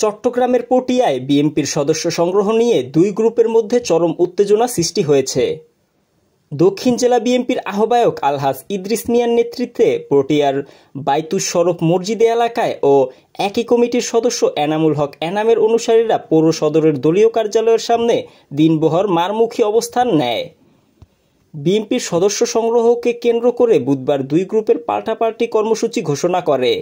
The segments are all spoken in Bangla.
চট্টগ্রামের পটিয়ায় বিএনপির সদস্য সংগ্রহ নিয়ে দুই গ্রুপের মধ্যে চরম উত্তেজনা সৃষ্টি হয়েছে। দক্ষিণ জেলা বিএনপির আহ্বায়ক আলহাজ ইদ্রিস মিয়ার নেতৃত্বে পটিয়ার বাইতুস শরফ মসজিদ এলাকায় ও একই কমিটির সদস্য এনামুল হক এনামের অনুসারীরা পৌর সদরের দলীয় কার্যালয়ের সামনে দিনভর মারমুখী অবস্থান নেয়। বিএনপির সদস্য সংগ্রহকে কেন্দ্র করে বুধবার দুই গ্রুপের পাল্টাপাল্টি কর্মসূচি ঘোষণা করে।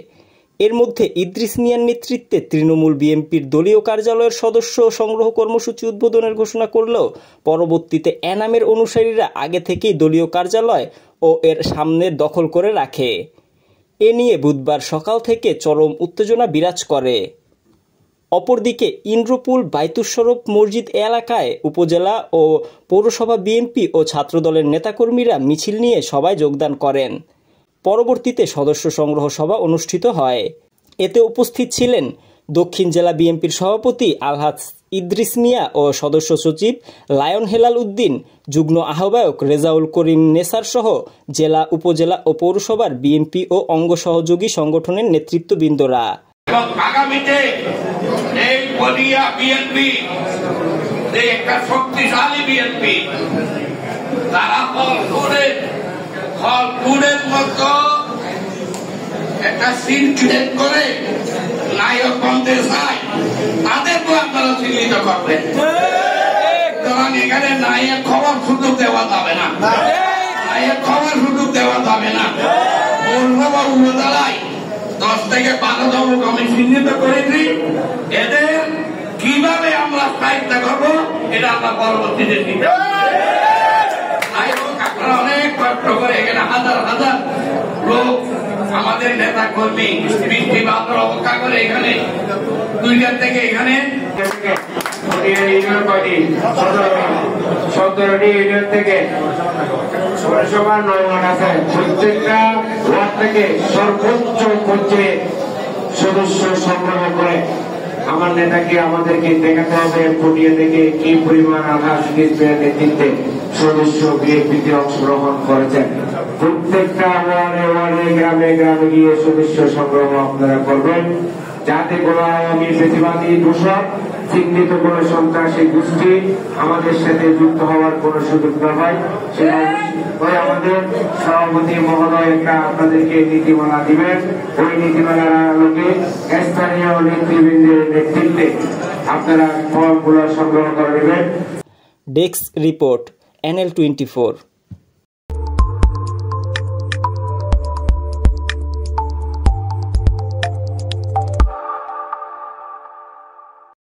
এর মধ্যে ইদ্রিস মিয়ার নেতৃত্বে তৃণমূল বিএনপির দলীয় কার্যালয়ের সদস্য সংগ্রহ কর্মসূচি উদ্বোধনের ঘোষণা করলেও পরবর্তীতে এনামের অনুসারীরা আগে থেকেই দলীয় কার্যালয় ও এর সামনে দখল করে রাখে। এ নিয়ে বুধবার সকাল থেকে চরম উত্তেজনা বিরাজ করে। অপরদিকে ইন্দ্রপুল বাইতুস শরফ মসজিদ এলাকায় উপজেলা ও পৌরসভা বিএনপি ও ছাত্রদলের নেতাকর্মীরা মিছিল নিয়ে সভায় যোগদান করেন। পরবর্তীতে সদস্য সংগ্রহ সভা অনুষ্ঠিত হয়। এতে উপস্থিত ছিলেন দক্ষিণ জেলা বিএনপির সভাপতি আলহাজ ইদ্রিস মিয়া ও সদস্য সচিব লায়ন হেলাল উদ্দিন, যুগ্ম আহ্বায়ক রেজাউল করিম নেসার সহ জেলা, উপজেলা ও পৌরসভার বিএনপি ও অঙ্গ সহযোগী সংগঠনের নেতৃত্ববৃন্দরা। আগামীতে এই পটিয়া বিএনপি একটা শক্তিশালী বিএনপি, তারা ফলপুরের মতো একটা সিন ক্রিয়েট করে নায়ক বনতে চায়, তাদেরকে আপনারা চিহ্নিত করবেন। কারণ এখানে নায়ক খবর সুযোগ দেওয়া যাবে না, নায়ক খবর সুযোগ দেওয়া যাবে না। পৌরসভা উপজেলায় 10 থেকে 12 জন আমি চিহ্নিত করেছি। এদের কিভাবে আমরা সাহায্য করবো এটা আমরা পরবর্তীতে আপনারা অনেক কষ্ট করে এখানে হাজার হাজার লোক, আমাদের নেতা কর্মী বৃষ্টি বাদল অপেক্ষা করে এখানে 2টার থেকে এখানে 17টি ইউনিয়ন থেকে পৌরসভার 9 ওয়ার্ড আছে। প্রত্যেকটা ওয়ার্ড থেকে সর্বোচ্চ পর্যায়ে সদস্য সংগ্রহ করে আমার নেতাকে আমাদেরকে দেখাতে হবে পটিয়া থেকে কি পরিমাণ আলহাজ ইদ্রিস মিয়ার নেতৃত্বে সদস্য বিএনপিতে অংশগ্রহণ করেছেন। প্রত্যেকটা ওয়ার্ডে ওয়ার্ডে গ্রামে গ্রামে গিয়ে সদস্য সংগ্রহ আপনারা করবেন, যাতে কোনো আওয়ামী বেশিবাদী দূষক চিহ্নিত কোন সন্ত্রাসী গোষ্ঠী আমাদের সাথে যুক্ত হওয়ার কোন সুযোগ না হয়। ওই আমাদের সভাপতি মহোদয় একটা আপনাদেরকে নীতিমালা দিবেন, ওই নীতিমালার আলোকে স্থানীয় নেতৃবৃন্দের নেতৃত্বে আপনারা ফর্মগুলো সংগ্রহ করে নেবেন। Desk report, NL24।